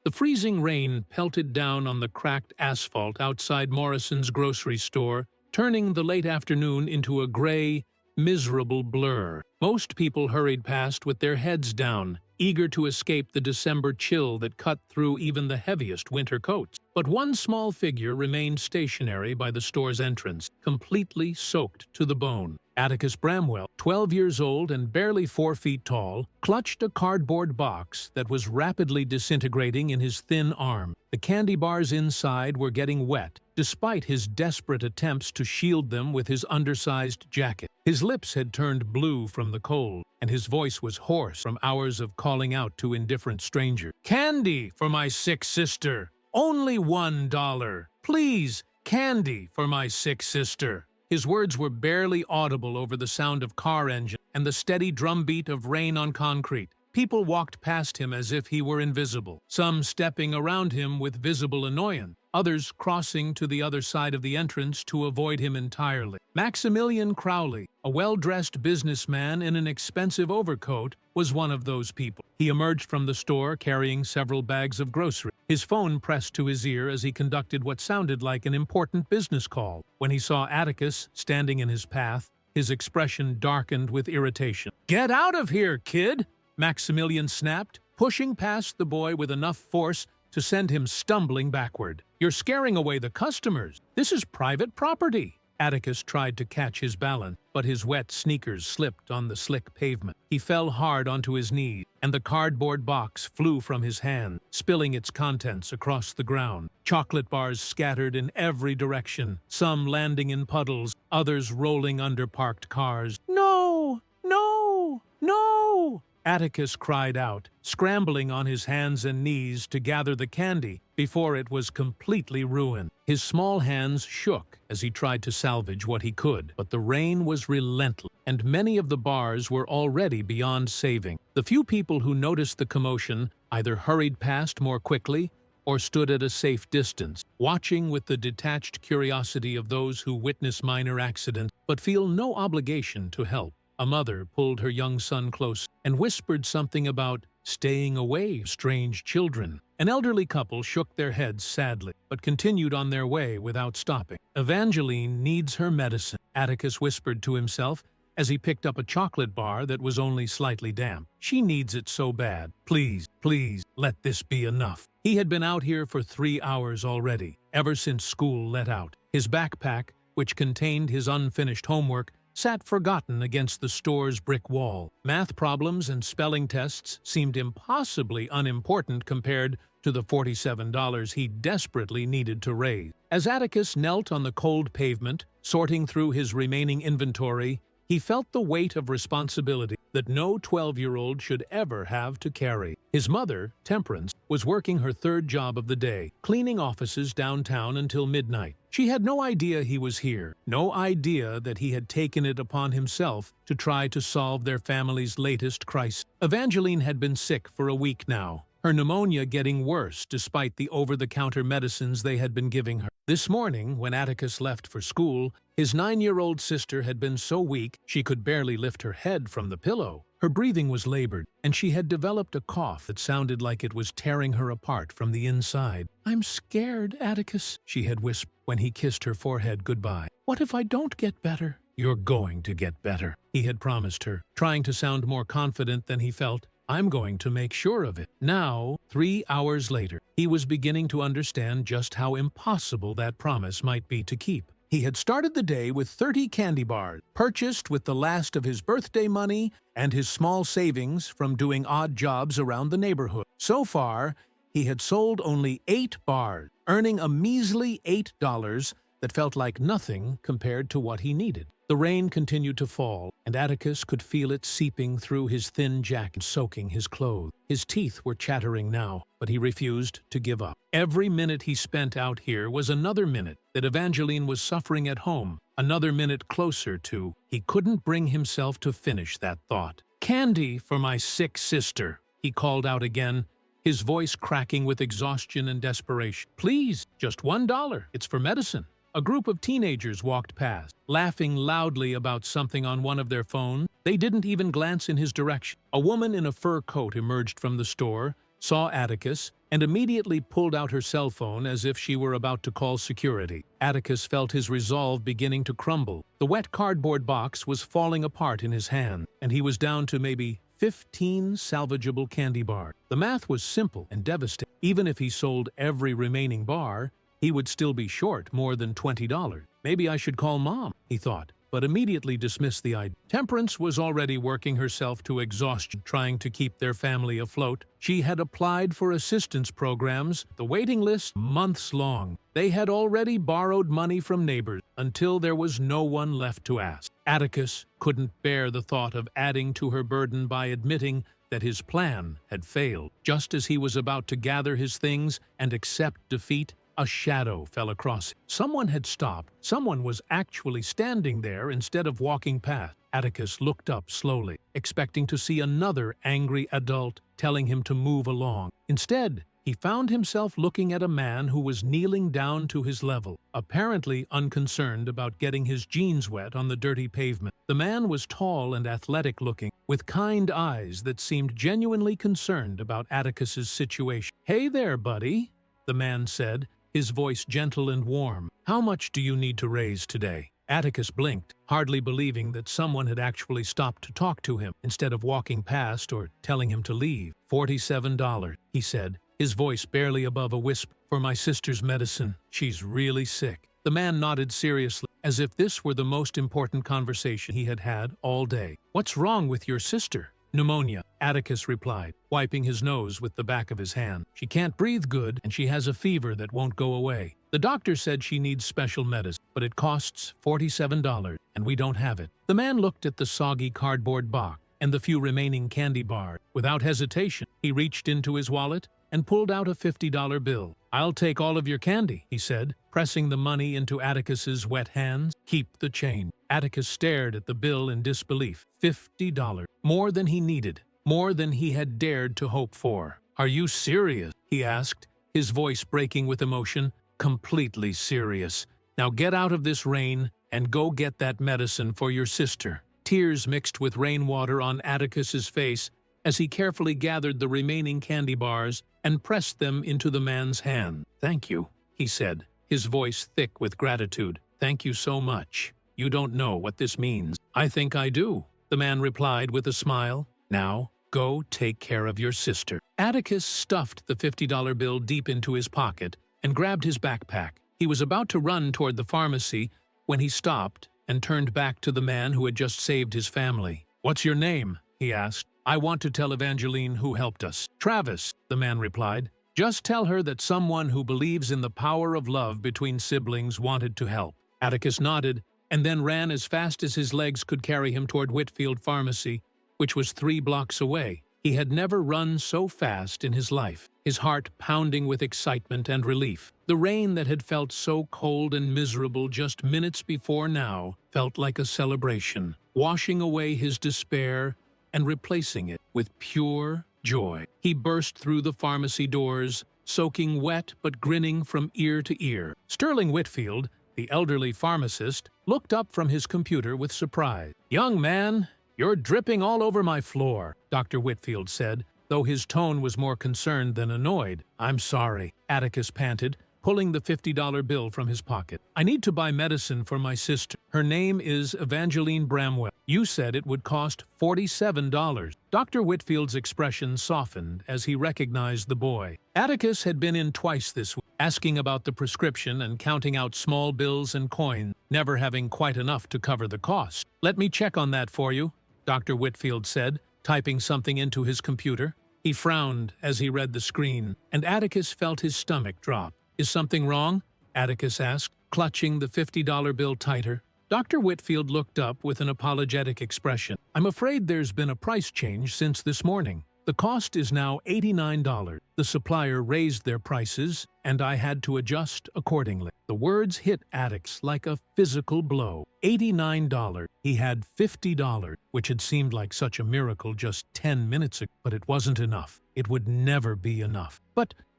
The freezing rain pelted down on the cracked asphalt outside Morrison's grocery store, turning the late afternoon into a gray, miserable blur. Most people hurried past with their heads down, eager to escape the December chill that cut through even the heaviest winter coats. But one small figure remained stationary by the store's entrance, completely soaked to the bone. Atticus Bramwell, 12 years old and barely 4 feet tall, clutched a cardboard box that was rapidly disintegrating in his thin arm. The candy bars inside were getting wet, despite his desperate attempts to shield them with his undersized jacket. His lips had turned blue from the cold, and his voice was hoarse from hours of calling out to indifferent strangers. "Candy for my sick sister! Only $1! Please, candy for my sick sister!" His words were barely audible over the sound of car engine and the steady drumbeat of rain on concrete. People walked past him as if he were invisible, some stepping around him with visible annoyance, others crossing to the other side of the entrance to avoid him entirely. Maximilian Crowley, a well-dressed businessman in an expensive overcoat, was one of those people. He emerged from the store carrying several bags of groceries, his phone pressed to his ear as he conducted what sounded like an important business call. When he saw Atticus standing in his path, his expression darkened with irritation. "Get out of here, kid!" Maximilian snapped, pushing past the boy with enough force to send him stumbling backward. "You're scaring away the customers. This is private property." Atticus tried to catch his balance, but his wet sneakers slipped on the slick pavement. He fell hard onto his knees, and the cardboard box flew from his hand, spilling its contents across the ground. Chocolate bars scattered in every direction, some landing in puddles, others rolling under parked cars. "No! No! No!" Atticus cried out, scrambling on his hands and knees to gather the candy before it was completely ruined. His small hands shook as he tried to salvage what he could, but the rain was relentless, and many of the bars were already beyond saving. The few people who noticed the commotion either hurried past more quickly or stood at a safe distance, watching with the detached curiosity of those who witness minor accidents but feel no obligation to help. A mother pulled her young son close and whispered something about staying away, strange children. An elderly couple shook their heads sadly, but continued on their way without stopping. "Evangeline needs her medicine," Atticus whispered to himself as he picked up a chocolate bar that was only slightly damp. "She needs it so bad. Please, please, let this be enough." He had been out here for 3 hours already, ever since school let out. His backpack, which contained his unfinished homework, sat forgotten against the store's brick wall. Math problems and spelling tests seemed impossibly unimportant compared to the $47 he desperately needed to raise. As Atticus knelt on the cold pavement, sorting through his remaining inventory, he felt the weight of responsibility that no 12-year-old should ever have to carry. His mother, Temperance, was working her third job of the day, cleaning offices downtown until midnight. She had no idea he was here, no idea that he had taken it upon himself to try to solve their family's latest crisis. Evangeline had been sick for a week now, her pneumonia getting worse despite the over-the-counter medicines they had been giving her. This morning, when Atticus left for school, his 9-year-old sister had been so weak she could barely lift her head from the pillow. Her breathing was labored, and she had developed a cough that sounded like it was tearing her apart from the inside. "I'm scared, Atticus," she had whispered when he kissed her forehead goodbye. "What if I don't get better?" "You're going to get better," he had promised her, trying to sound more confident than he felt. "I'm going to make sure of it." Now, 3 hours later, he was beginning to understand just how impossible that promise might be to keep. He had started the day with 30 candy bars, purchased with the last of his birthday money and his small savings from doing odd jobs around the neighborhood. So far, he had sold only 8 bars, earning a measly $8 that felt like nothing compared to what he needed. The rain continued to fall, and Atticus could feel it seeping through his thin jacket, soaking his clothes. His teeth were chattering now, but he refused to give up. Every minute he spent out here was another minute that Evangeline was suffering at home, another minute closer to. He couldn't bring himself to finish that thought. "Candy for my sick sister," he called out again, his voice cracking with exhaustion and desperation. "Please, just $1. It's for medicine." A group of teenagers walked past, laughing loudly about something on one of their phones. They didn't even glance in his direction. A woman in a fur coat emerged from the store, saw Atticus, and immediately pulled out her cell phone as if she were about to call security. Atticus felt his resolve beginning to crumble. The wet cardboard box was falling apart in his hand, and he was down to maybe 15 salvageable candy bars. The math was simple and devastating. Even if he sold every remaining bar, he would still be short more than $20. Maybe I should call Mom, he thought, but immediately dismissed the idea. Temperance was already working herself to exhaustion trying to keep their family afloat. She had applied for assistance programs, the waiting list months long. They had already borrowed money from neighbors until there was no one left to ask. Atticus couldn't bear the thought of adding to her burden by admitting that his plan had failed. Just as he was about to gather his things and accept defeat, a shadow fell across him. Someone had stopped. Someone was actually standing there instead of walking past. Atticus looked up slowly, expecting to see another angry adult telling him to move along. Instead, he found himself looking at a man who was kneeling down to his level, apparently unconcerned about getting his jeans wet on the dirty pavement. The man was tall and athletic-looking, with kind eyes that seemed genuinely concerned about Atticus's situation. "Hey there, buddy," the man said, his voice gentle and warm. "How much do you need to raise today?" Atticus blinked, hardly believing that someone had actually stopped to talk to him, instead of walking past or telling him to leave. $47, he said, his voice barely above a whisper. "For my sister's medicine. She's really sick." The man nodded seriously, as if this were the most important conversation he had had all day. "What's wrong with your sister?" "Pneumonia," Atticus replied, wiping his nose with the back of his hand. "She can't breathe good, and she has a fever that won't go away. The doctor said she needs special medicine, but it costs $47, and we don't have it." The man looked at the soggy cardboard box and the few remaining candy bars. Without hesitation, he reached into his wallet and pulled out a $50 bill. "I'll take all of your candy," he said, pressing the money into Atticus's wet hands. "Keep the change." Atticus stared at the bill in disbelief. $50. More than he needed. More than he had dared to hope for. "Are you serious?" he asked, his voice breaking with emotion. "Completely serious. Now get out of this rain and go get that medicine for your sister." Tears mixed with rainwater on Atticus's face as he carefully gathered the remaining candy bars and pressed them into the man's hand. "Thank you," he said, his voice thick with gratitude. "Thank you so much. You don't know what this means." "I think I do," the man replied with a smile. "Now, go take care of your sister." Atticus stuffed the $50 bill deep into his pocket and grabbed his backpack. He was about to run toward the pharmacy when he stopped and turned back to the man who had just saved his family. "What's your name?" he asked. "I want to tell Evangeline who helped us." "Travis," the man replied. "Just tell her that someone who believes in the power of love between siblings wanted to help." Atticus nodded and then ran as fast as his legs could carry him toward Whitfield Pharmacy, which was 3 blocks away. He had never run so fast in his life, his heart pounding with excitement and relief. The rain that had felt so cold and miserable just minutes before now felt like a celebration, washing away his despair and replacing it with pure joy. He burst through the pharmacy doors, soaking wet but grinning from ear to ear. Sterling Whitfield, the elderly pharmacist, looked up from his computer with surprise. "Young man, you're dripping all over my floor," Dr. Whitfield said, though his tone was more concerned than annoyed. "I'm sorry," Atticus panted, pulling the $50 bill from his pocket. "I need to buy medicine for my sister. Her name is Evangeline Bramwell. You said it would cost $47. Dr. Whitfield's expression softened as he recognized the boy. Atticus had been in twice this week, asking about the prescription and counting out small bills and coins, never having quite enough to cover the cost. "Let me check on that for you," Dr. Whitfield said, typing something into his computer. He frowned as he read the screen, and Atticus felt his stomach drop. "Is something wrong?" Atticus asked, clutching the $50 bill tighter. Dr. Whitfield looked up with an apologetic expression. "I'm afraid there's been a price change since this morning. The cost is now $89. The supplier raised their prices, and I had to adjust accordingly." The words hit Atticus like a physical blow. $89. He had $50, which had seemed like such a miracle just 10 minutes ago, but it wasn't enough. It would never be enough.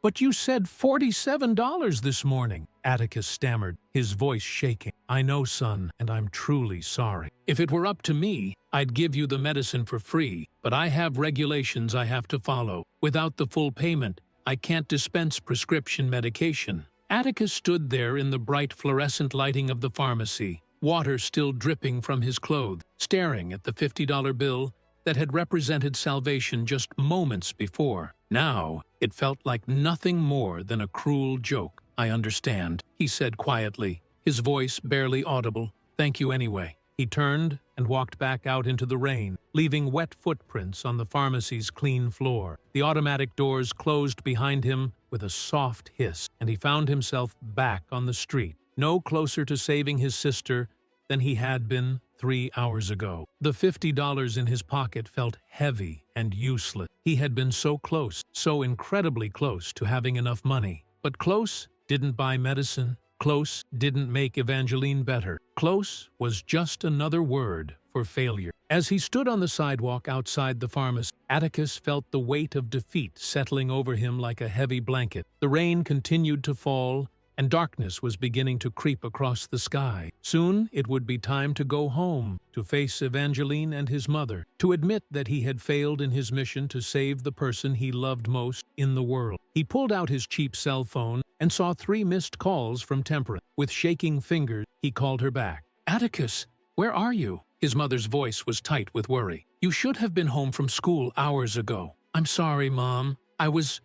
But you said $47 this morning," Atticus stammered, his voice shaking. "I know, son, and I'm truly sorry. If it were up to me, I'd give you the medicine for free, but I have regulations I have to follow. Without the full payment, I can't dispense prescription medication." Atticus stood there in the bright fluorescent lighting of the pharmacy, water still dripping from his clothes, staring at the $50 bill that had represented salvation just moments before. Now, it felt like nothing more than a cruel joke. "I understand," he said quietly, his voice barely audible. "Thank you anyway." He turned and walked back out into the rain, leaving wet footprints on the pharmacy's clean floor. The automatic doors closed behind him with a soft hiss, and he found himself back on the street, no closer to saving his sister than he had been 3 hours ago. The $50 in his pocket felt heavy and useless. He had been so close, so incredibly close to having enough money. But close didn't buy medicine. Close didn't make Evangeline better. Close was just another word for failure. As he stood on the sidewalk outside the pharmacy, Atticus felt the weight of defeat settling over him like a heavy blanket. The rain continued to fall, and darkness was beginning to creep across the sky. Soon it would be time to go home, to face Evangeline and his mother, to admit that he had failed in his mission to save the person he loved most in the world. He pulled out his cheap cell phone and saw 3 missed calls from Temperance. With shaking fingers, he called her back. "Atticus, where are you?" His mother's voice was tight with worry. "You should have been home from school hours ago." "I'm sorry, Mom. I was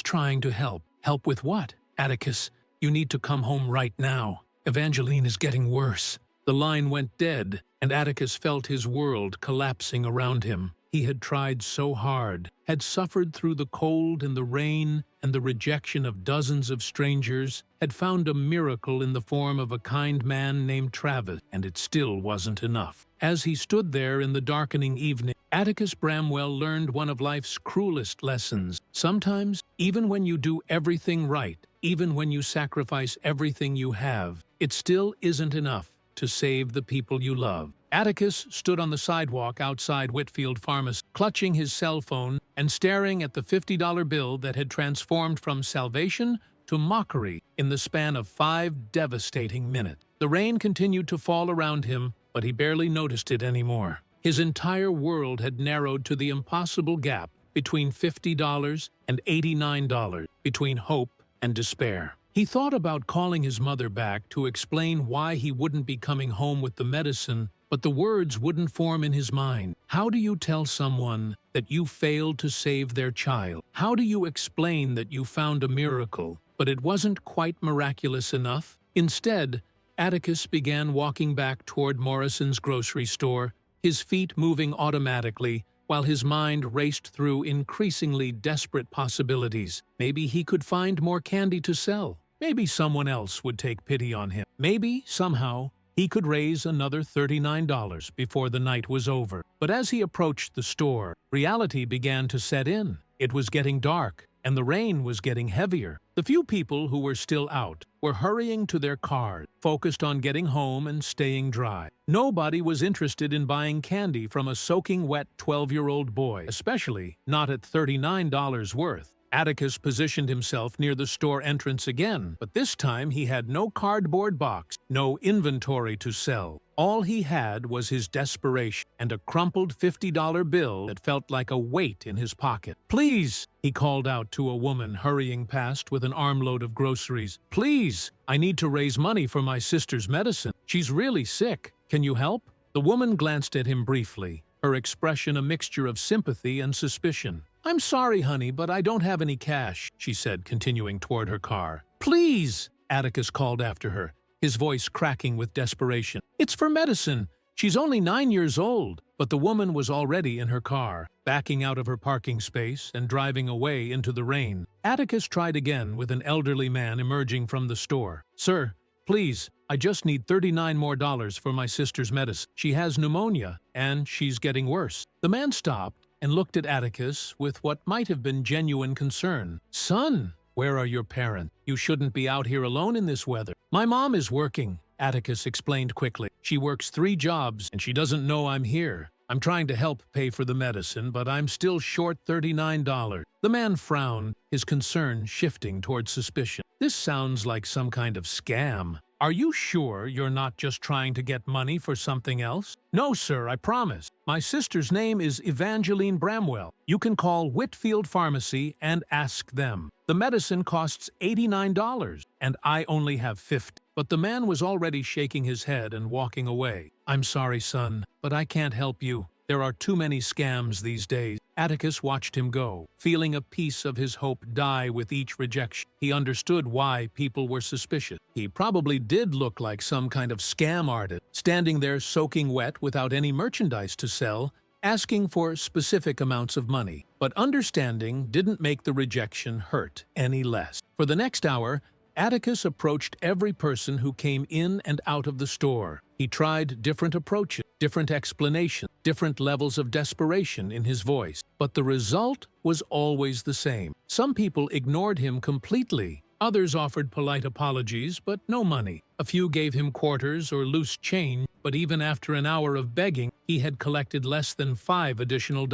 trying to help." "Help with what?" "Atticus, you need to come home right now. Evangeline is getting worse." The line went dead, and Atticus felt his world collapsing around him. He had tried so hard, had suffered through the cold and the rain and the rejection of dozens of strangers, had found a miracle in the form of a kind man named Travis, and it still wasn't enough. As he stood there in the darkening evening, Atticus Bramwell learned one of life's cruelest lessons. Sometimes, even when you do everything right, even when you sacrifice everything you have, it still isn't enough to save the people you love. Atticus stood on the sidewalk outside Whitfield Pharmacy, clutching his cell phone and staring at the $50 bill that had transformed from salvation to mockery in the span of 5 devastating minutes. The rain continued to fall around him, but he barely noticed it anymore. His entire world had narrowed to the impossible gap between $50 and $89, between hope and despair. He thought about calling his mother back to explain why he wouldn't be coming home with the medicine, but the words wouldn't form in his mind. How do you tell someone that you failed to save their child? How do you explain that you found a miracle, but it wasn't quite miraculous enough? Instead, Atticus began walking back toward Morrison's grocery store, his feet moving automatically, while his mind raced through increasingly desperate possibilities. Maybe he could find more candy to sell. Maybe someone else would take pity on him. Maybe, somehow, he could raise another $39 before the night was over. But as he approached the store, reality began to set in. It was getting dark, and the rain was getting heavier. The few people who were still out were hurrying to their cars, focused on getting home and staying dry. Nobody was interested in buying candy from a soaking wet 12-year-old boy, especially not at $39 worth. Atticus positioned himself near the store entrance again, but this time he had no cardboard box, no inventory to sell. All he had was his desperation and a crumpled $50 bill that felt like a weight in his pocket. "Please," he called out to a woman hurrying past with an armload of groceries. "Please, I need to raise money for my sister's medicine. She's really sick. Can you help?" The woman glanced at him briefly, her expression a mixture of sympathy and suspicion. "I'm sorry, honey, but I don't have any cash," she said, continuing toward her car. "Please," Atticus called after her, his voice cracking with desperation. "It's for medicine. She's only 9 years old." But the woman was already in her car, backing out of her parking space and driving away into the rain. Atticus tried again with an elderly man emerging from the store. "Sir, please, I just need $39 more for my sister's medicine. She has pneumonia, and she's getting worse." The man stopped and looked at Atticus with what might have been genuine concern. "Son, where are your parents? You shouldn't be out here alone in this weather." "My mom is working," Atticus explained quickly. "She works 3 jobs, and she doesn't know I'm here. I'm trying to help pay for the medicine, but I'm still short $39. The man frowned, his concern shifting toward suspicion. "This sounds like some kind of scam." "Are you sure you're not just trying to get money for something else?" "No, sir, I promise. My sister's name is Evangeline Bramwell. You can call Whitfield Pharmacy and ask them. The medicine costs $89, and I only have 50. But the man was already shaking his head and walking away. "I'm sorry, son, but I can't help you. There are too many scams these days." Atticus watched him go, feeling a piece of his hope die with each rejection. He understood why people were suspicious. He probably did look like some kind of scam artist, standing there soaking wet without any merchandise to sell, asking for specific amounts of money. But understanding didn't make the rejection hurt any less. For the next hour, Atticus approached every person who came in and out of the store. He tried different approaches, different explanations, different levels of desperation in his voice. But the result was always the same. Some people ignored him completely. Others offered polite apologies, but no money. A few gave him quarters or loose change, but even after an hour of begging, he had collected less than $5 additional.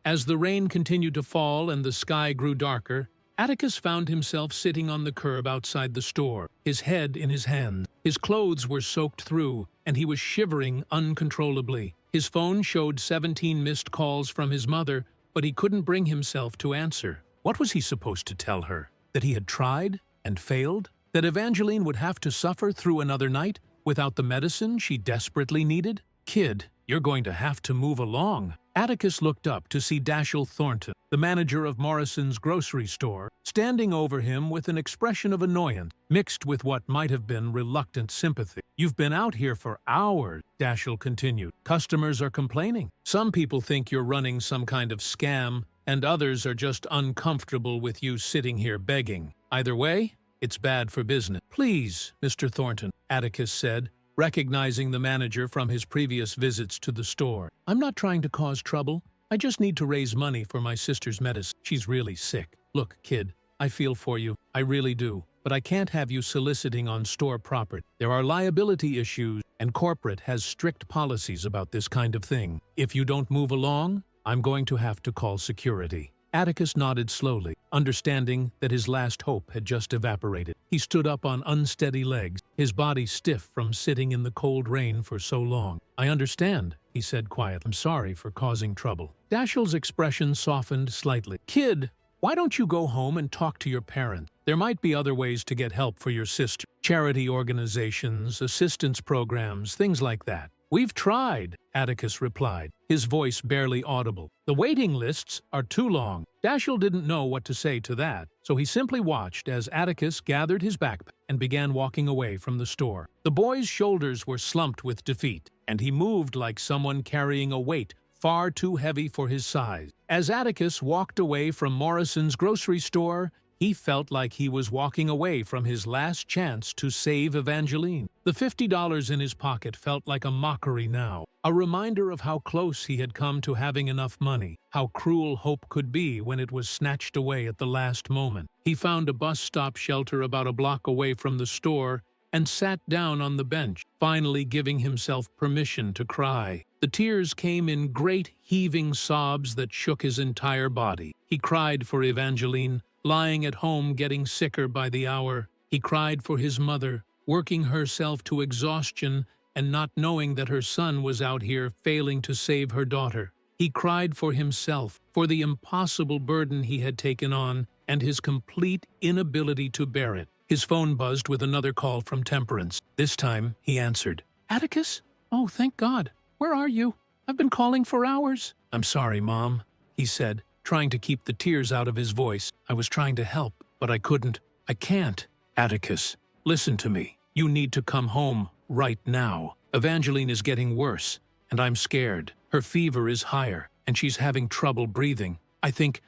As the rain continued to fall and the sky grew darker, Atticus found himself sitting on the curb outside the store, his head in his hands. His clothes were soaked through, and he was shivering uncontrollably. His phone showed 17 missed calls from his mother, but he couldn't bring himself to answer. What was he supposed to tell her? That he had tried and failed? That Evangeline would have to suffer through another night without the medicine she desperately needed? "Kid, you're going to have to move along." Atticus looked up to see Dashiell Thornton, the manager of Morrison's grocery store, standing over him with an expression of annoyance, mixed with what might have been reluctant sympathy. "You've been out here for hours," Dashiell continued. "Customers are complaining. Some people think you're running some kind of scam, and others are just uncomfortable with you sitting here begging. Either way, it's bad for business." "Please, Mr. Thornton," Atticus said, recognizing the manager from his previous visits to the store. "I'm not trying to cause trouble. I just need to raise money for my sister's medicine. She's really sick. Look, kid, I feel for you. I really do. But I can't have you soliciting on store property. There are liability issues, and corporate has strict policies about this kind of thing. If you don't move along, I'm going to have to call security." Atticus nodded slowly, understanding that his last hope had just evaporated. He stood up on unsteady legs, his body stiff from sitting in the cold rain for so long. "I understand," he said quietly. "I'm sorry for causing trouble." Dashiell's expression softened slightly. "Kid, why don't you go home and talk to your parents? There might be other ways to get help for your sister. Charity organizations, assistance programs, things like that." "We've tried," Atticus replied, his voice barely audible. "The waiting lists are too long." Dashiell didn't know what to say to that, so he simply watched as Atticus gathered his backpack and began walking away from the store. The boy's shoulders were slumped with defeat, and he moved like someone carrying a weight far too heavy for his size. As Atticus walked away from Morrison's grocery store, he felt like he was walking away from his last chance to save Evangeline. The $50 in his pocket felt like a mockery now, a reminder of how close he had come to having enough money, how cruel hope could be when it was snatched away at the last moment. He found a bus stop shelter about a block away from the store and sat down on the bench, finally giving himself permission to cry. The tears came in great heaving sobs that shook his entire body. He cried for Evangeline, lying at home getting sicker by the hour. He cried for his mother, working herself to exhaustion and not knowing that her son was out here failing to save her daughter. He cried for himself, for the impossible burden he had taken on and his complete inability to bear it. His phone buzzed with another call from Temperance. This time, he answered. "Atticus? Oh, thank God. Where are you? I've been calling for hours." "I'm sorry, Mom," he said, trying to keep the tears out of his voice. "I was trying to help, but I couldn't. I can't." "Atticus, listen to me. You need to come home right now. Evangeline is getting worse, and I'm scared. Her fever is higher, and she's having trouble breathing. I think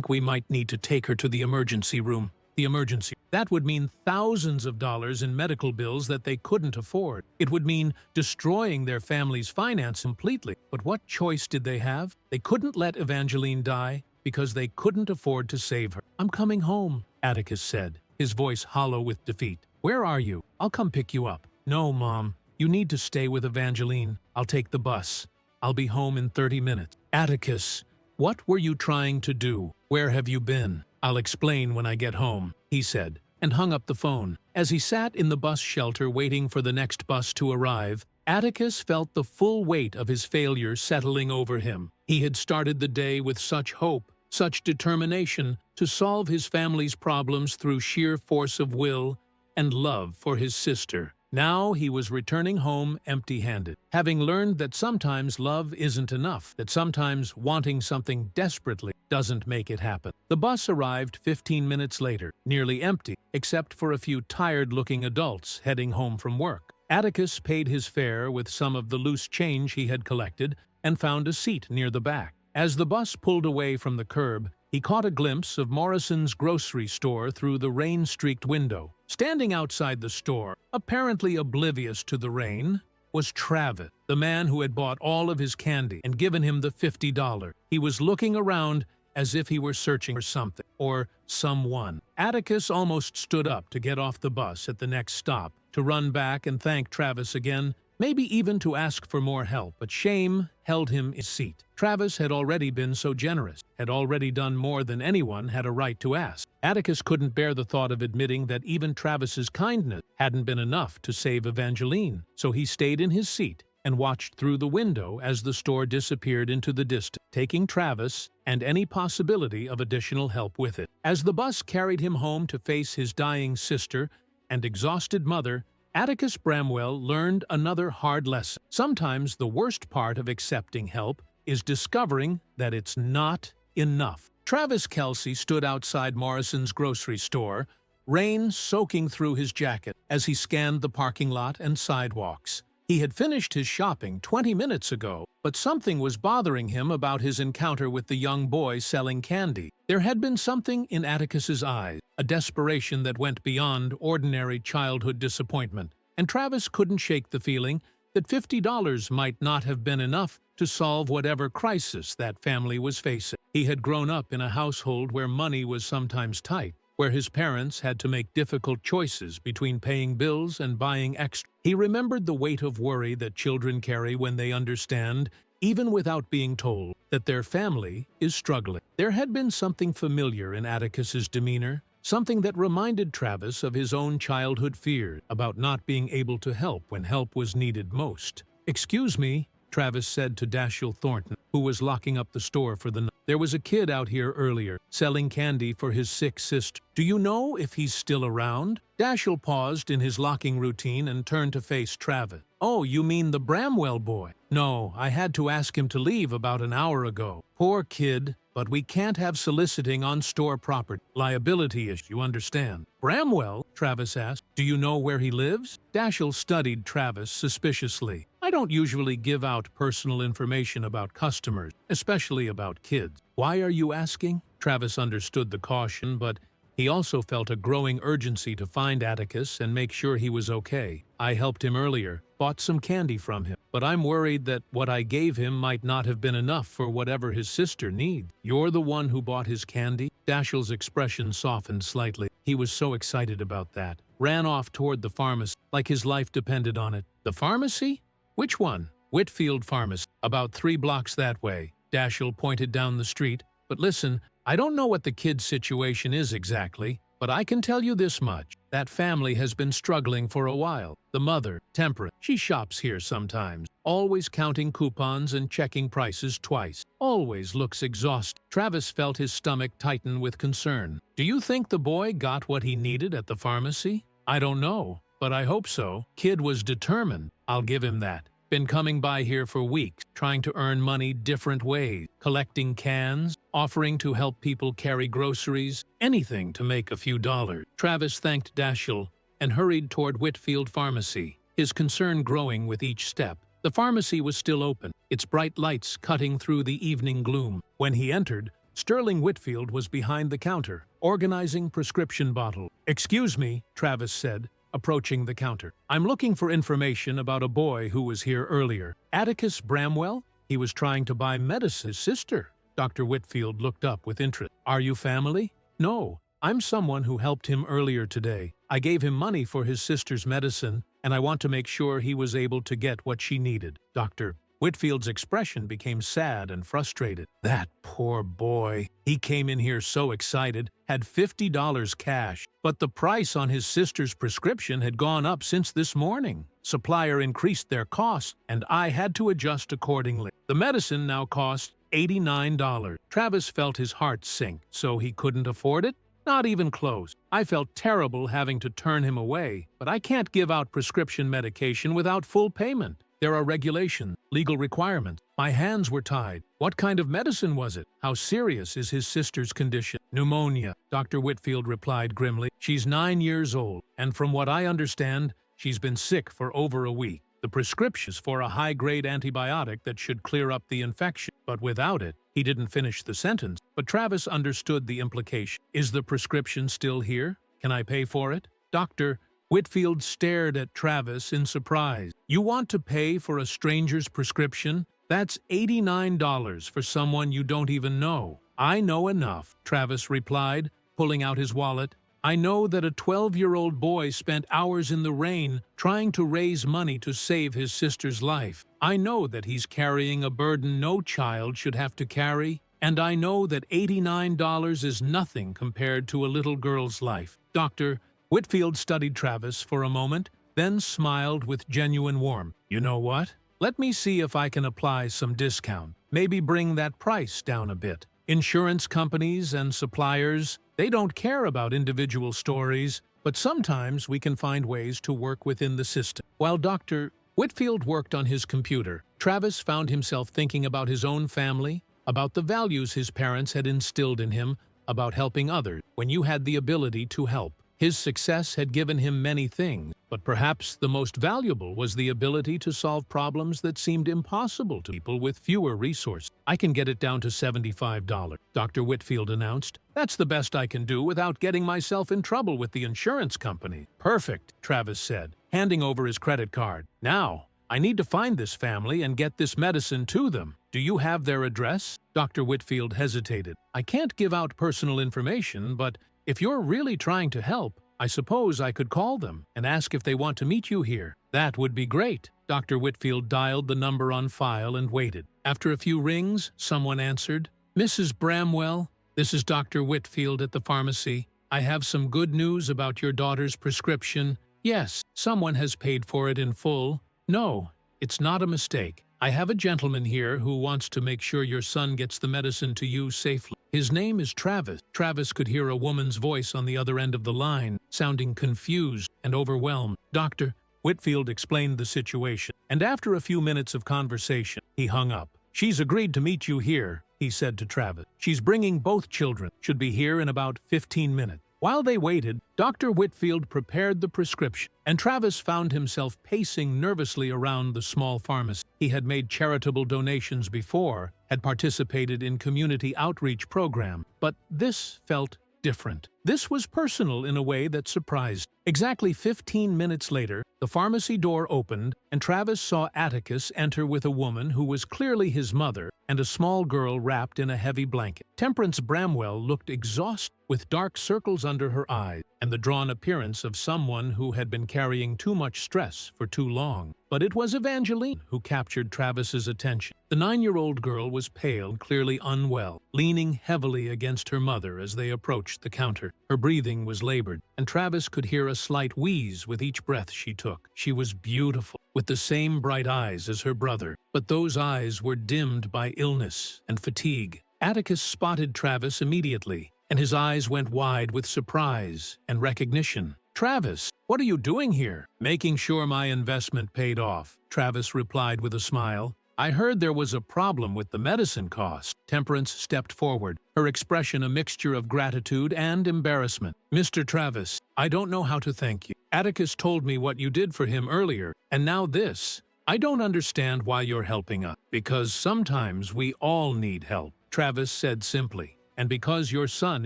we might need to take her to the emergency room." The emergency. That would mean thousands of dollars in medical bills that they couldn't afford. It would mean destroying their family's finance completely. But what choice did they have? They couldn't let Evangeline die because they couldn't afford to save her. "I'm coming home," Atticus said, his voice hollow with defeat. "Where are you? I'll come pick you up." "No, Mom. You need to stay with Evangeline. I'll take the bus. I'll be home in 30 minutes. "Atticus, what were you trying to do? Where have you been?" "I'll explain when I get home," he said, and hung up the phone. As he sat in the bus shelter waiting for the next bus to arrive, Atticus felt the full weight of his failure settling over him. He had started the day with such hope, such determination to solve his family's problems through sheer force of will and love for his sister. Now he was returning home empty-handed, having learned that sometimes love isn't enough, that sometimes wanting something desperately doesn't make it happen. The bus arrived 15 minutes later, nearly empty, except for a few tired-looking adults heading home from work. Atticus paid his fare with some of the loose change he had collected and found a seat near the back. As the bus pulled away from the curb, he caught a glimpse of Morrison's grocery store through the rain-streaked window. Standing outside the store, apparently oblivious to the rain, was Travis, the man who had bought all of his candy and given him the $50. He was looking around as if he were searching for something or someone. Atticus almost stood up to get off the bus at the next stop, to run back and thank Travis again, maybe even to ask for more help, but shame held him in his seat. Travis had already been so generous, had already done more than anyone had a right to ask. Atticus couldn't bear the thought of admitting that even Travis's kindness hadn't been enough to save Evangeline, so he stayed in his seat and watched through the window as the store disappeared into the distance, taking Travis and any possibility of additional help with it. As the bus carried him home to face his dying sister and exhausted mother, Atticus Bramwell learned another hard lesson. Sometimes the worst part of accepting help is discovering that it's not enough. Travis Kelce stood outside Morrison's grocery store, rain soaking through his jacket as he scanned the parking lot and sidewalks. He had finished his shopping 20 minutes ago, but something was bothering him about his encounter with the young boy selling candy. There had been something in Atticus's eyes, a desperation that went beyond ordinary childhood disappointment, and Travis couldn't shake the feeling that $50 might not have been enough to solve whatever crisis that family was facing. He had grown up in a household where money was sometimes tight, where his parents had to make difficult choices between paying bills and buying extra. He remembered the weight of worry that children carry when they understand, even without being told, that their family is struggling. There had been something familiar in Atticus's demeanor, something that reminded Travis of his own childhood fear about not being able to help when help was needed most. "Excuse me," Travis said to Dashiell Thornton, who was locking up the store for the night. "There was a kid out here earlier, selling candy for his sick sister. Do you know if he's still around?" Dashiell paused in his locking routine and turned to face Travis. "Oh, you mean the Bramwell boy?" "No, I had to ask him to leave about an hour ago. Poor kid, but we can't have soliciting on store property. Liability issue, you understand." "Bramwell?" Travis asked. "Do you know where he lives?" Dashiell studied Travis suspiciously. "I don't usually give out personal information about customers, especially about kids." "Why are you asking?" Travis understood the caution, but he also felt a growing urgency to find Atticus and make sure he was okay. "I helped him earlier, bought some candy from him, but I'm worried that what I gave him might not have been enough for whatever his sister needs." "You're the one who bought his candy?" Dashiell's expression softened slightly. He was so excited about that. Ran off toward the pharmacy, like his life depended on it. "The pharmacy? Which one?" "Whitfield Pharmacy, about 3 blocks that way." Dashiell pointed down the street. "But listen, I don't know what the kid's situation is exactly, but I can tell you this much. That family has been struggling for a while. The mother, Temperate, she shops here sometimes, always counting coupons and checking prices twice. Always looks exhausted." Travis felt his stomach tighten with concern. "Do you think the boy got what he needed at the pharmacy?" "I don't know, but I hope so. Kid was determined, I'll give him that. Been coming by here for weeks, trying to earn money different ways, collecting cans, offering to help people carry groceries, anything to make a few dollars." Travis thanked Dashiell and hurried toward Whitfield Pharmacy, his concern growing with each step. The pharmacy was still open, its bright lights cutting through the evening gloom. When he entered, Sterling Whitfield was behind the counter, organizing prescription bottles. "Excuse me," Travis said, approaching the counter. "I'm looking for information about a boy who was here earlier." "Atticus Bramwell? He was trying to buy medicine." "His sister?" Dr. Whitfield looked up with interest. "Are you family?" "No, I'm someone who helped him earlier today. I gave him money for his sister's medicine, and I want to make sure he was able to get what she needed." Dr. Whitfield's expression became sad and frustrated. That poor boy. He came in here so excited, had $50 cash, but the price on his sister's prescription had gone up since this morning. Supplier increased their costs, and I had to adjust accordingly. The medicine now cost $89. Travis felt his heart sink. So he couldn't afford it? Not even close. I felt terrible having to turn him away, but I can't give out prescription medication without full payment. There are regulations, legal requirements. My hands were tied. What kind of medicine was it? How serious is his sister's condition? Pneumonia, Dr. Whitfield replied grimly. She's 9 years old, and from what I understand, she's been sick for over a week. The prescription is for a high-grade antibiotic that should clear up the infection, but without it, he didn't finish the sentence, but Travis understood the implication. Is the prescription still here? Can I pay for it? Dr. Whitfield stared at Travis in surprise. You want to pay for a stranger's prescription? That's $89 for someone you don't even know. I know enough, Travis replied, pulling out his wallet. I know that a 12-year-old boy spent hours in the rain trying to raise money to save his sister's life. I know that he's carrying a burden no child should have to carry, and I know that $89 is nothing compared to a little girl's life. Dr. Whitfield studied Travis for a moment, then smiled with genuine warmth. You know what? Let me see if I can apply some discount. Maybe bring that price down a bit. Insurance companies and suppliers, they don't care about individual stories, but sometimes we can find ways to work within the system. While Dr. Whitfield worked on his computer, Travis found himself thinking about his own family, about the values his parents had instilled in him, about helping others when you had the ability to help. His success had given him many things, but perhaps the most valuable was the ability to solve problems that seemed impossible to people with fewer resources. I can get it down to $75, Dr. Whitfield announced. That's the best I can do without getting myself in trouble with the insurance company. Perfect, Travis said, handing over his credit card. Now, I need to find this family and get this medicine to them. Do you have their address? Dr. Whitfield hesitated. I can't give out personal information, but if you're really trying to help, I suppose I could call them and ask if they want to meet you here. That would be great. Dr. Whitfield dialed the number on file and waited. After a few rings, someone answered. Mrs. Bramwell, this is Dr. Whitfield at the pharmacy. I have some good news about your daughter's prescription. Yes, someone has paid for it in full. No, it's not a mistake. I have a gentleman here who wants to make sure your son gets the medicine to you safely. His name is Travis. Travis could hear a woman's voice on the other end of the line, sounding confused and overwhelmed. Dr. Whitfield explained the situation, and after a few minutes of conversation, he hung up. She's agreed to meet you here, he said to Travis. She's bringing both children. Should be here in about 15 minutes. While they waited, Dr. Whitfield prepared the prescription, and Travis found himself pacing nervously around the small pharmacy. He had made charitable donations before, had participated in community outreach programs, but this felt different. This was personal in a way that surprised. Exactly 15 minutes later, the pharmacy door opened, and Travis saw Atticus enter with a woman who was clearly his mother and a small girl wrapped in a heavy blanket. Temperance Bramwell looked exhausted, with dark circles under her eyes and the drawn appearance of someone who had been carrying too much stress for too long. But it was Evangeline who captured Travis's attention. The 9-year-old girl was pale, clearly unwell, leaning heavily against her mother as they approached the counter. Her breathing was labored, and Travis could hear a slight wheeze with each breath she took. She was beautiful, with the same bright eyes as her brother, but those eyes were dimmed by illness and fatigue. Atticus spotted Travis immediately, and his eyes went wide with surprise and recognition. Travis, what are you doing here? Making sure my investment paid off, Travis replied with a smile. I heard there was a problem with the medicine cost. Temperance stepped forward, her expression a mixture of gratitude and embarrassment. Mr. Travis, I don't know how to thank you. Atticus told me what you did for him earlier, and now this. I don't understand why you're helping us, because sometimes we all need help, Travis said simply. And because your son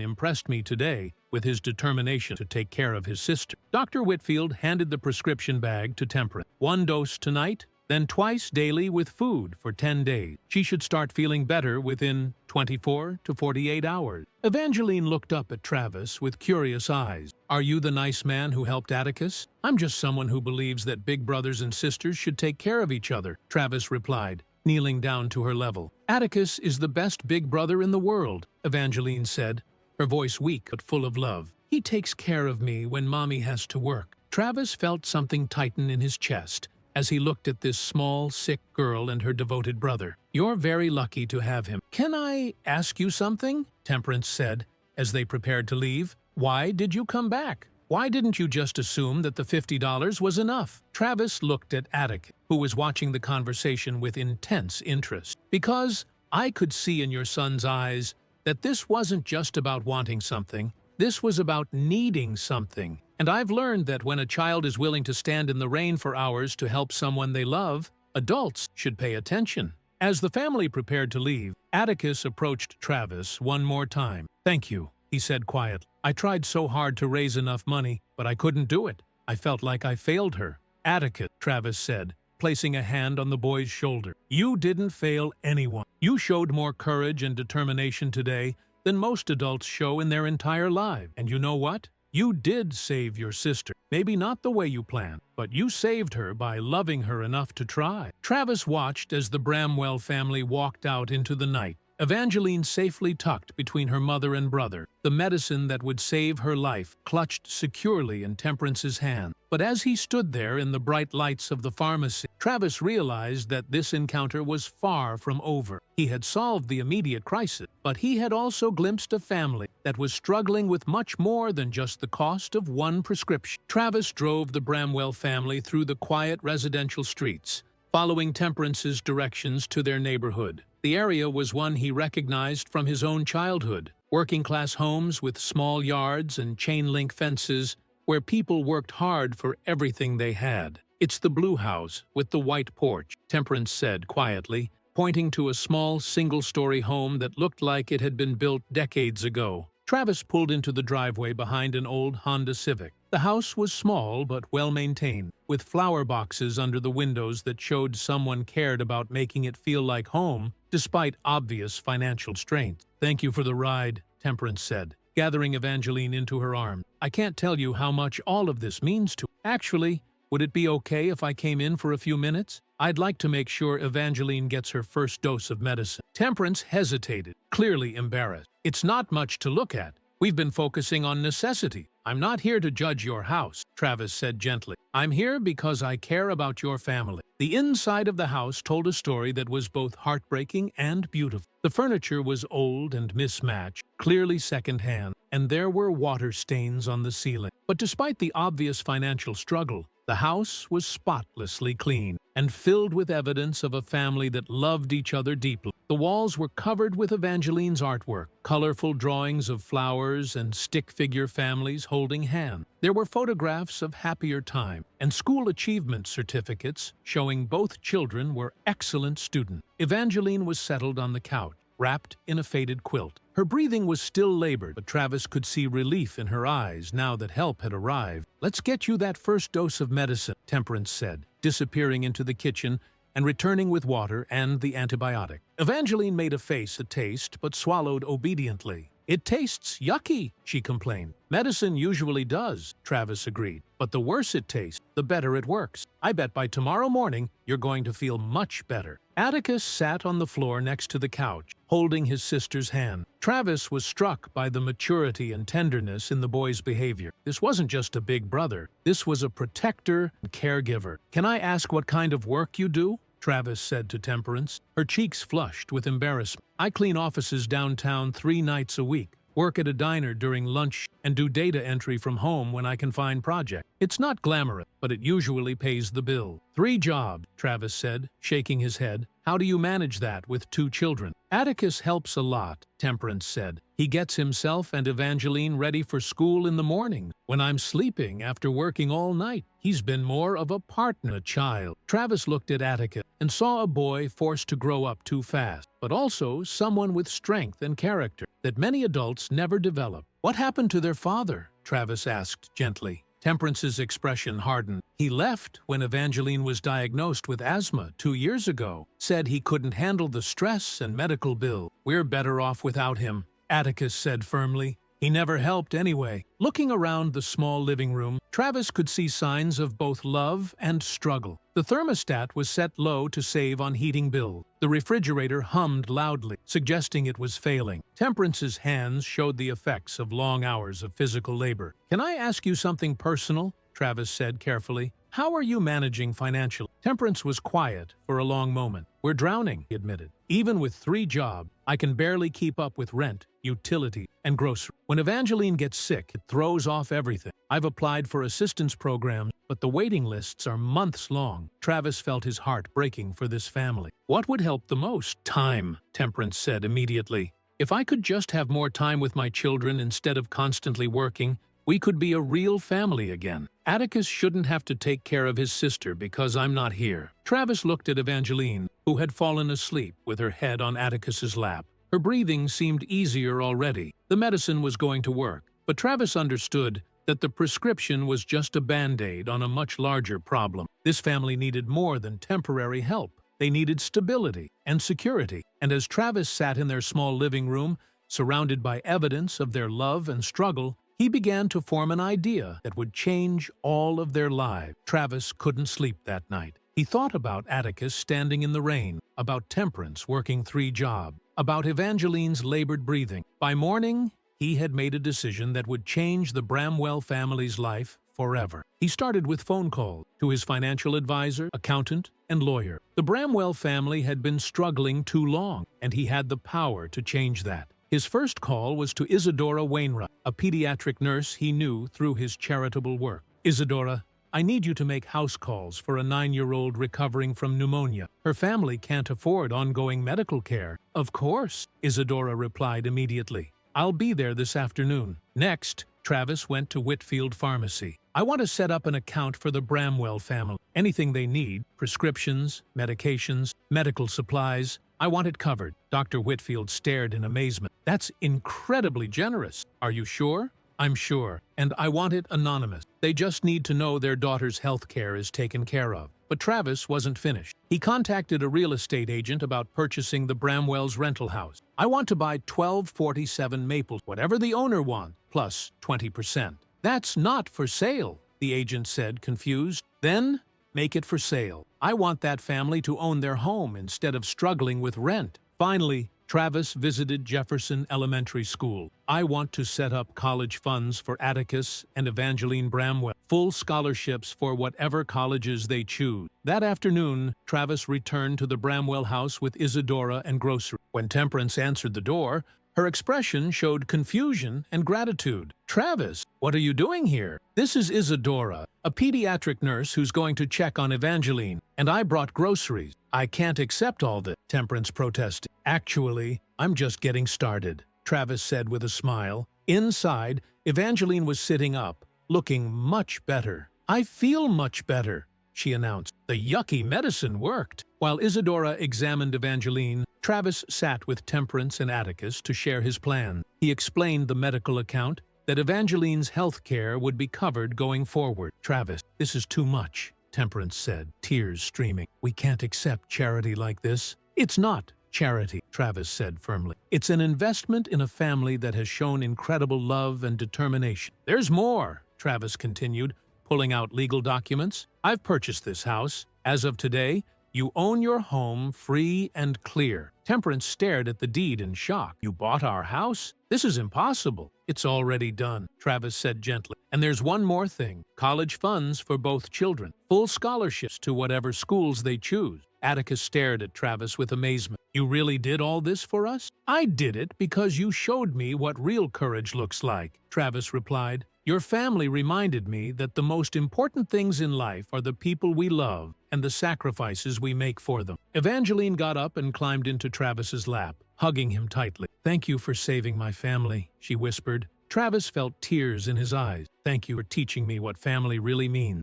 impressed me today with his determination to take care of his sister. Dr. Whitfield handed the prescription bag to Temperance. 1 dose tonight, then twice daily with food for 10 days. She should start feeling better within 24 to 48 hours. Evangeline looked up at Travis with curious eyes. Are you the nice man who helped Atticus? I'm just someone who believes that big brothers and sisters should take care of each other, Travis replied. kneeling down to her level. "Atticus is the best big brother in the world," Evangeline said, her voice weak but full of love. "He takes care of me when Mommy has to work." Travis felt something tighten in his chest as he looked at this small, sick girl and her devoted brother. "You're very lucky to have him." "Can I ask you something?" Temperance said as they prepared to leave. "Why did you come back? Why didn't you just assume that the $50 was enough?" Travis looked at Attic, who was watching the conversation with intense interest. "Because I could see in your son's eyes that this wasn't just about wanting something. This was about needing something. And I've learned that when a child is willing to stand in the rain for hours to help someone they love, adults should pay attention." As the family prepared to leave, Atticus approached Travis one more time. "Thank you," he said quietly. "I tried so hard to raise enough money, but I couldn't do it. I felt like I failed her." "Atticus," Travis said, placing a hand on the boy's shoulder, "you didn't fail anyone. You showed more courage and determination today than most adults show in their entire lives. And you know what? You did save your sister. Maybe not the way you planned, but you saved her by loving her enough to try." Travis watched as the Bramwell family walked out into the night, Evangeline safely tucked between her mother and brother, the medicine that would save her life clutched securely in Temperance's hand. But as he stood there in the bright lights of the pharmacy, Travis realized that this encounter was far from over. He had solved the immediate crisis, but he had also glimpsed a family that was struggling with much more than just the cost of one prescription. Travis drove the Bramwell family through the quiet residential streets, following Temperance's directions to their neighborhood. The area was one he recognized from his own childhood, working-class homes with small yards and chain-link fences where people worked hard for everything they had. "It's the blue house with the white porch," Temperance said quietly, pointing to a small single-story home that looked like it had been built decades ago. Travis pulled into the driveway behind an old Honda Civic. The house was small but well-maintained, with flower boxes under the windows that showed someone cared about making it feel like home, despite obvious financial strains. "Thank you for the ride," Temperance said, gathering Evangeline into her arms. "I can't tell you how much all of this means to me. Actually, would it be okay if I came in for a few minutes? I'd like to make sure Evangeline gets her first dose of medicine." Temperance hesitated, clearly embarrassed. "It's not much to look at. We've been focusing on necessity. I'm not here to judge your house," Travis said gently. "I'm here because I care about your family." The inside of the house told a story that was both heartbreaking and beautiful. The furniture was old and mismatched, clearly secondhand, and there were water stains on the ceiling. But despite the obvious financial struggle, the house was spotlessly clean and filled with evidence of a family that loved each other deeply. The walls were covered with Evangeline's artwork, colorful drawings of flowers and stick-figure families holding hands. There were photographs of happier time and school achievement certificates showing both children were excellent students. Evangeline was settled on the couch, wrapped in a faded quilt. Her breathing was still labored, but Travis could see relief in her eyes now that help had arrived. "Let's get you that first dose of medicine," Temperance said, disappearing into the kitchen and returning with water and the antibiotic. Evangeline made a face at taste, but swallowed obediently. "It tastes yucky," she complained. "Medicine usually does," Travis agreed. "But the worse it tastes, the better it works. I bet by tomorrow morning you're going to feel much better." Atticus sat on the floor next to the couch, holding his sister's hand. Travis was struck by the maturity and tenderness in the boy's behavior. This wasn't just a big brother. This was a protector and caregiver. "Can I ask what kind of work you do?" Travis said to Temperance. Her cheeks flushed with embarrassment. "I clean offices downtown 3 nights a week, work at a diner during lunch, and do data entry from home when I can find projects. It's not glamorous, but it usually pays the bill." "3 jobs," Travis said, shaking his head. "How do you manage that with 2 children?" "Atticus helps a lot," Temperance said. "He gets himself and Evangeline ready for school in the morning when I'm sleeping after working all night. He's been more of a partner, a child." Travis looked at Atticus and saw a boy forced to grow up too fast, but also someone with strength and character that many adults never develop. "What happened to their father?" Travis asked gently. Temperance's expression hardened. "He left when Evangeline was diagnosed with asthma 2 years ago. Said he couldn't handle the stress and medical bill. We're better off without him," Atticus said firmly. He never helped anyway. Looking around the small living room, Travis could see signs of both love and struggle. The thermostat was set low to save on heating bills. The refrigerator hummed loudly, suggesting it was failing. Temperance's hands showed the effects of long hours of physical labor. "Can I ask you something personal?" Travis said carefully. "How are you managing financially?" Temperance was quiet for a long moment. "We're drowning," he admitted. "Even with 3 jobs, I can barely keep up with rent, utility, and grocery. When Evangeline gets sick, it throws off everything. I've applied for assistance programs, but the waiting lists are months long." Travis felt his heart breaking for this family. "What would help the most?" "Time," Temperance said immediately. "If I could just have more time with my children instead of constantly working, we could be a real family again. Atticus shouldn't have to take care of his sister because I'm not here." Travis looked at Evangeline, who had fallen asleep with her head on Atticus's lap. Her breathing seemed easier already. The medicine was going to work, but Travis understood that the prescription was just a band-aid on a much larger problem. This family needed more than temporary help. They needed stability and security. And as Travis sat in their small living room, surrounded by evidence of their love and struggle, he began to form an idea that would change all of their lives. Travis couldn't sleep that night. He thought about Atticus standing in the rain, about Temperance working 3 jobs, about Evangeline's labored breathing. By morning, he had made a decision that would change the Bramwell family's life forever. He started with phone calls to his financial advisor, accountant, and lawyer. The Bramwell family had been struggling too long, and he had the power to change that. His first call was to Isadora Wainwright, a pediatric nurse he knew through his charitable work. "Isadora, I need you to make house calls for a 9-year-old recovering from pneumonia. Her family can't afford ongoing medical care." "Of course," Isadora replied immediately. "I'll be there this afternoon." Next, Travis went to Whitfield Pharmacy. "I want to set up an account for the Bramwell family. Anything they need, prescriptions, medications, medical supplies, I want it covered." Dr. Whitfield stared in amazement. "That's incredibly generous. Are you sure?" "I'm sure, and I want it anonymous. They just need to know their daughter's health care is taken care of." But Travis wasn't finished. He contacted a real estate agent about purchasing the Bramwell's rental house. "I want to buy 1247 Maple, whatever the owner wants, plus 20%. "That's not for sale," the agent said, confused. "Then make it for sale. I want that family to own their home instead of struggling with rent." Finally, Travis visited Jefferson Elementary School. "I want to set up college funds for Atticus and Evangeline Bramwell, full scholarships for whatever colleges they choose." That afternoon, Travis returned to the Bramwell house with Isadora and groceries. When Temperance answered the door, her expression showed confusion and gratitude. "Travis, what are you doing here?" "This is Isadora, a pediatric nurse who's going to check on Evangeline, and I brought groceries." "I can't accept all this," Temperance protested. "Actually, I'm just getting started," Travis said with a smile. Inside, Evangeline was sitting up, looking much better. "I feel much better," she announced. The yucky medicine worked. While Isadora examined Evangeline, Travis sat with Temperance and Atticus to share his plan. He explained the medical account, that Evangeline's health care would be covered going forward. "Travis, this is too much," Temperance said, tears streaming. "We can't accept charity like this." "It's not charity," Travis said firmly. "It's an investment in a family that has shown incredible love and determination." "There's more," Travis continued, pulling out legal documents. "I've purchased this house. As of today, you own your home free and clear." Temperance stared at the deed in shock. "You bought our house? This is impossible." "It's already done," Travis said gently. "And there's one more thing. College funds for both children. Full scholarships to whatever schools they choose." Atticus stared at Travis with amazement. "You really did all this for us?" "I did it because you showed me what real courage looks like," Travis replied. "Your family reminded me that the most important things in life are the people we love and the sacrifices we make for them." Evangeline got up and climbed into Travis's lap, hugging him tightly. "Thank you for saving my family," she whispered. Travis felt tears in his eyes. "Thank you for teaching me what family really means."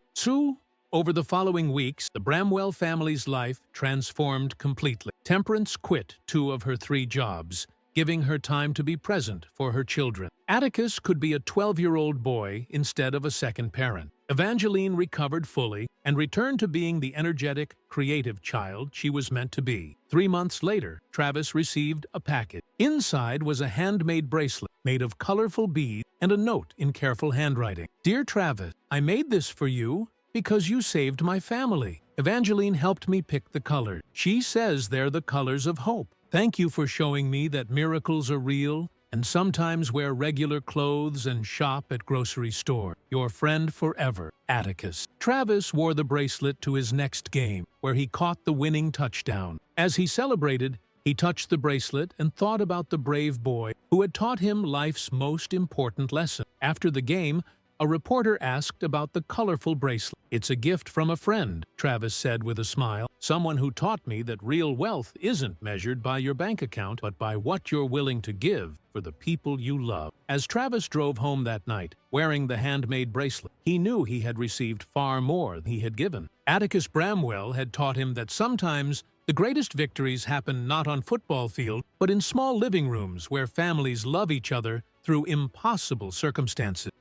Over the following weeks, the Bramwell family's life transformed completely. Temperance quit 2 of her 3 jobs, giving her time to be present for her children. Atticus could be a 12-year-old boy instead of a second parent. Evangeline recovered fully and returned to being the energetic, creative child she was meant to be. 3 months later, Travis received a package. Inside was a handmade bracelet made of colorful beads and a note in careful handwriting. "Dear Travis, I made this for you because you saved my family. Evangeline helped me pick the colors. She says they're the colors of hope. Thank you for showing me that miracles are real and sometimes wear regular clothes and shop at grocery store. Your friend forever, Atticus." Travis wore the bracelet to his next game, where he caught the winning touchdown. As he celebrated, he touched the bracelet and thought about the brave boy who had taught him life's most important lesson. After the game, a reporter asked about the colorful bracelet. "It's a gift from a friend," Travis said with a smile. "Someone who taught me that real wealth isn't measured by your bank account, but by what you're willing to give for the people you love." As Travis drove home that night, wearing the handmade bracelet, he knew he had received far more than he had given. Atticus Bramwell had taught him that sometimes the greatest victories happen not on football field, but in small living rooms where families love each other through impossible circumstances.